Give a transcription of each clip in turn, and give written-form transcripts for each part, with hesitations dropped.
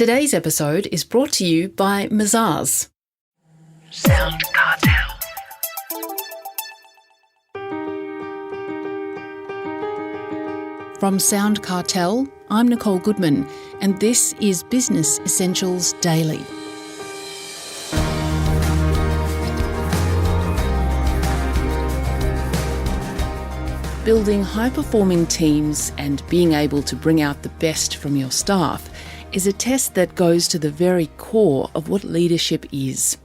Today's episode is brought to you by Mazars. SoundCartel. From SoundCartel, I'm Nicole Goodman, and this is Business Essentials Daily. Building high-performing teams and being able to bring out the best from your staff is a test that goes to the very core of what leadership is.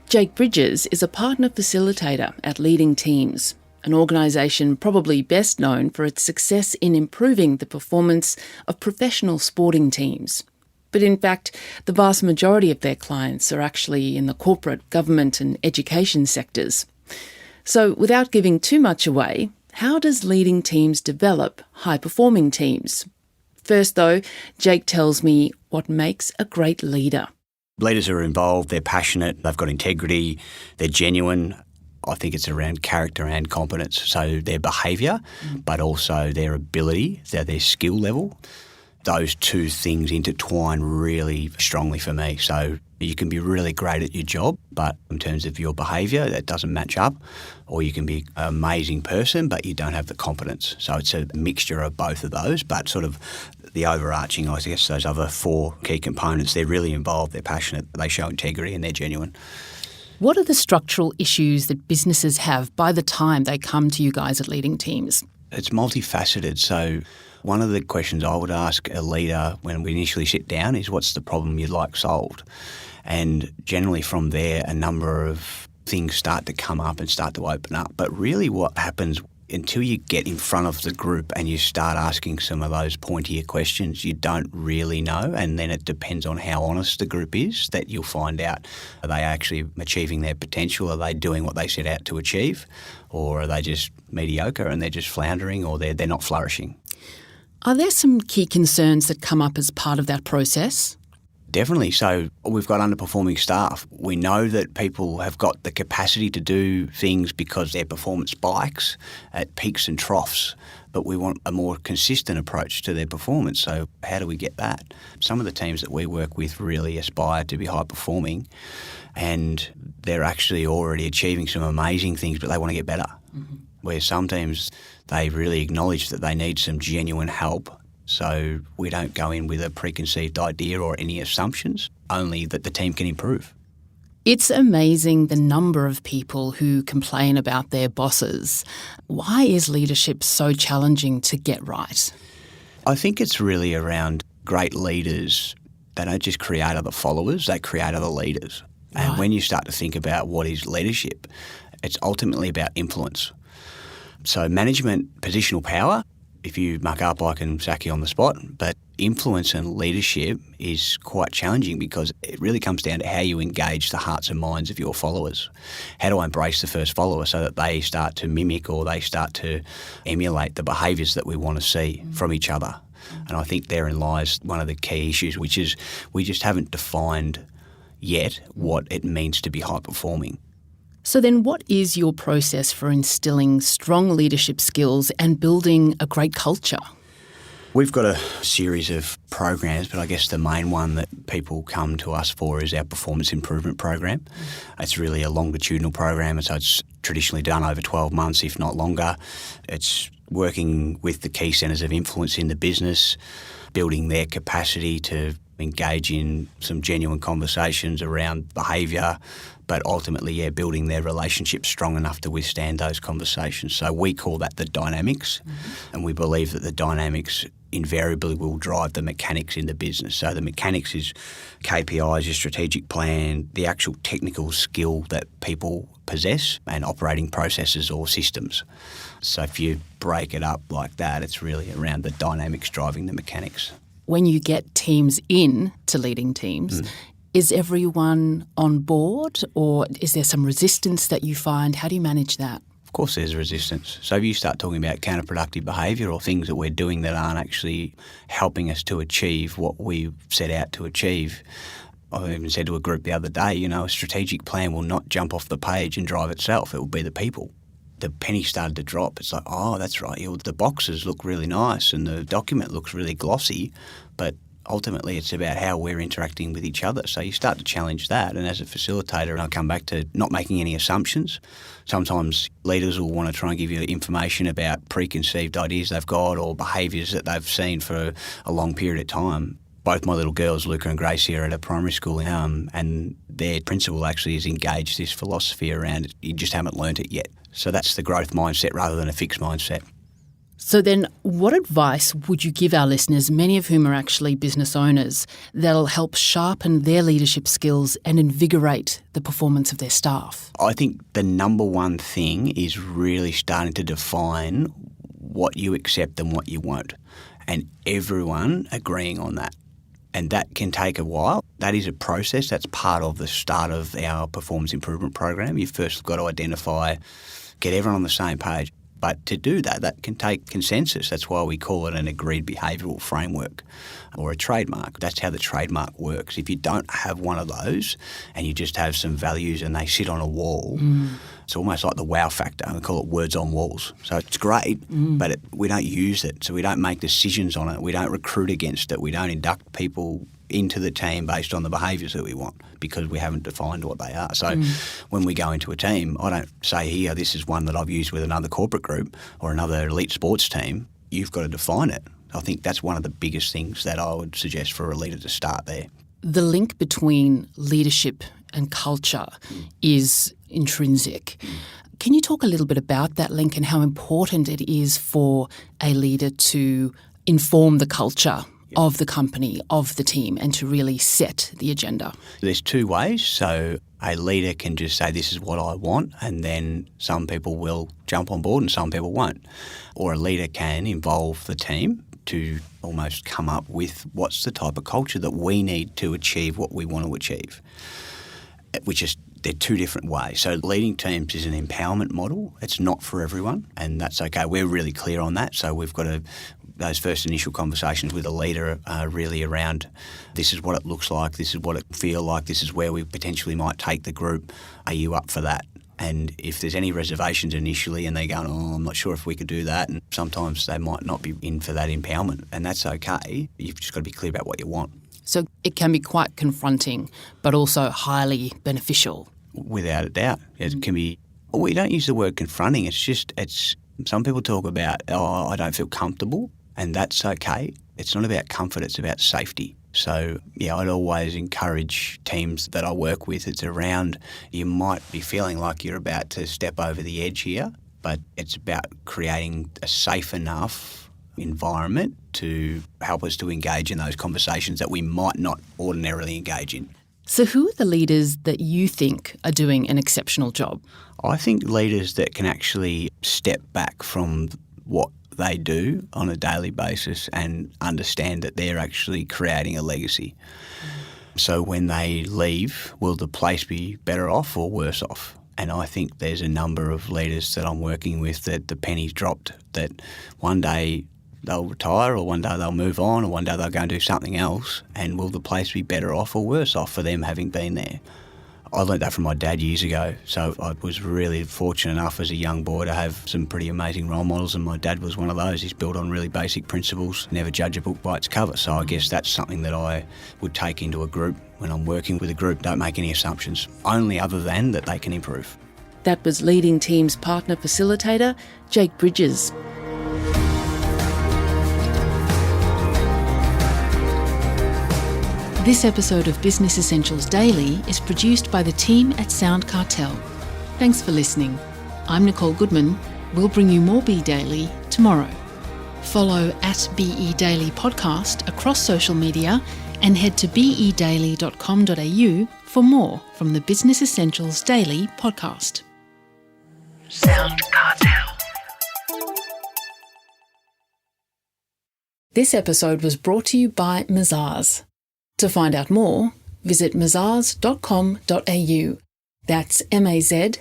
Jake Bridges is a partner facilitator at Leading Teams, an organisation probably best known for its success in improving the performance of professional sporting teams. But in fact, the vast majority of their clients are actually in the corporate, government and education sectors. So without giving too much away, how does Leading Teams develop high-performing teams? First, though, Jake tells me what makes a great leader. Leaders are involved, they're passionate, they've got integrity, they're genuine. I think it's around character and competence, so their behaviour, but also their ability, so their skill level. Those two things intertwine really strongly for me. So you can be really great at your job, but in terms of your behaviour, that doesn't match up. Or you can be an amazing person, but you don't have the competence. So it's a mixture of both of those, but sort of the overarching, I guess, those other four key components, they're really involved, they're passionate, they show integrity and they're genuine. What are the structural issues that businesses have by the time they come to you guys at Leading Teams? It's multifaceted. So one of the questions I would ask a leader when we initially sit down is, what's the problem you'd like solved? And generally from there, a number of things start to come up and start to open up. But really what happens until you get in front of the group and you start asking some of those pointier questions, you don't really know. And then it depends on how honest the group is that you'll find out. Are they actually achieving their potential? Are they doing what they set out to achieve? Or are they just mediocre and they're just floundering, or they're not flourishing? Are there some key concerns that come up as part of that process? Definitely. So we've got underperforming staff. We know that people have got the capacity to do things because their performance spikes at peaks and troughs, but we want a more consistent approach to their performance. So how do we get that? Some of the teams that we work with really aspire to be high performing, and they're actually already achieving some amazing things, but they want to get better. Mm-hmm. Where some teams, they really acknowledge that they need some genuine help. So we don't go in with a preconceived idea or any assumptions, only that the team can improve. It's amazing the number of people who complain about their bosses. Why is leadership so challenging to get right? I think it's really around great leaders. They don't just create other followers, they create other leaders. Right. And when you start to think about what is leadership, it's ultimately about influence. So management, positional power. If you muck up, I can sack you on the spot. But influence and leadership is quite challenging because it really comes down to how you engage the hearts and minds of your followers. How do I embrace the first follower so that they start to mimic or they start to emulate the behaviours that we want to see from each other? And I think therein lies one of the key issues, which is we just haven't defined yet what it means to be high performing. So then what is your process for instilling strong leadership skills and building a great culture? We've got a series of programs, but I guess the main one that people come to us for is our performance improvement program. It's really a longitudinal program, so it's traditionally done over 12 months, if not longer. It's working with the key centres of influence in the business, building their capacity to engage in some genuine conversations around behaviour, but ultimately, building their relationships strong enough to withstand those conversations. So we call that the dynamics, and we believe that the dynamics invariably will drive the mechanics in the business. So the mechanics is KPIs, your strategic plan, the actual technical skill that people possess, and operating processes or systems. So if you break it up like that, it's really around the dynamics driving the mechanics. When you get teams in to Leading Teams, is everyone on board, or is there some resistance that you find? How do you manage that? Of course there's resistance. So if you start talking about counterproductive behaviour or things that we're doing that aren't actually helping us to achieve what we've set out to achieve, I even said to a group the other day, a strategic plan will not jump off the page and drive itself. It will be the people. The penny started to drop. It's like, oh, that's right. The boxes look really nice and the document looks really glossy, but ultimately it's about how we're interacting with each other. So you start to challenge that. And as a facilitator, and I'll come back to not making any assumptions. Sometimes leaders will want to try and give you information about preconceived ideas they've got or behaviours that they've seen for a long period of time. Both my little girls, Luca and Gracie, are at a primary school, and their principal actually has engaged this philosophy around it. You just haven't learnt it yet. So that's the growth mindset rather than a fixed mindset. So then what advice would you give our listeners, many of whom are actually business owners, that'll help sharpen their leadership skills and invigorate the performance of their staff? I think the number one thing is really starting to define what you accept and what you won't, and everyone agreeing on that. And that can take a while. That is a process. That's part of the start of our performance improvement program. You've first got to identify, get everyone on the same page. But to do that, that can take consensus. That's why we call it an agreed behavioural framework or a trademark. That's how the trademark works. If you don't have one of those and you just have some values and they sit on a wall, it's almost like the wow factor. We call it words on walls. So it's great, but we don't use it. So we don't make decisions on it. We don't recruit against it. We don't induct people into the team based on the behaviours that we want because we haven't defined what they are. So when we go into a team, I don't say here, this is one that I've used with another corporate group or another elite sports team. You've got to define it. I think that's one of the biggest things that I would suggest for a leader to start there. The link between leadership and culture is intrinsic. Can you talk a little bit about that link and how important it is for a leader to inform the culture of the company, of the team, and to really set the agenda? There's two ways. So a leader can just say, this is what I want, and then some people will jump on board and some people won't. Or a leader can involve the team to almost come up with what's the type of culture that we need to achieve what we want to achieve, which is they're two different ways. So leading teams is an empowerment model. It's not for everyone, and that's okay. We're really clear on that. So we've got those first initial conversations with a leader are really around this is what it looks like, this is what it feels like, this is where we potentially might take the group. Are you up for that? And if there's any reservations initially and they're going, I'm not sure if we could do that, and sometimes they might not be in for that empowerment, and that's okay. You've just got to be clear about what you want. So it can be quite confronting, but also highly beneficial. Without a doubt. It can be, we don't use the word confronting, it's some people talk about, I don't feel comfortable, and that's okay. It's not about comfort, it's about safety. So, I'd always encourage teams that I work with, it's around, you might be feeling like you're about to step over the edge here, but it's about creating a safe enough environment to help us to engage in those conversations that we might not ordinarily engage in. So who are the leaders that you think are doing an exceptional job? I think leaders that can actually step back from what they do on a daily basis and understand that they're actually creating a legacy. So when they leave, will the place be better off or worse off? And I think there's a number of leaders that I'm working with that the penny's dropped, that one day they'll retire or one day they'll move on or one day they'll go and do something else, and will the place be better off or worse off for them having been there? I learned that from my dad years ago, so I was really fortunate enough as a young boy to have some pretty amazing role models, and my dad was one of those. He's built on really basic principles, never judge a book by its cover. So I guess that's something that I would take into a group. When I'm working with a group, don't make any assumptions, only other than that they can improve. That was Leading Teams partner facilitator, Jake Bridges. This episode of Business Essentials Daily is produced by the team at SoundCartel. Thanks for listening. I'm Nicole Goodman. We'll bring you more Be Daily tomorrow. Follow @BE Daily Podcast across social media and head to bedaily.com.au for more from the Business Essentials Daily podcast. SoundCartel. This episode was brought to you by Mazars. To find out more, visit mazars.com.au. That's mazars.com.au.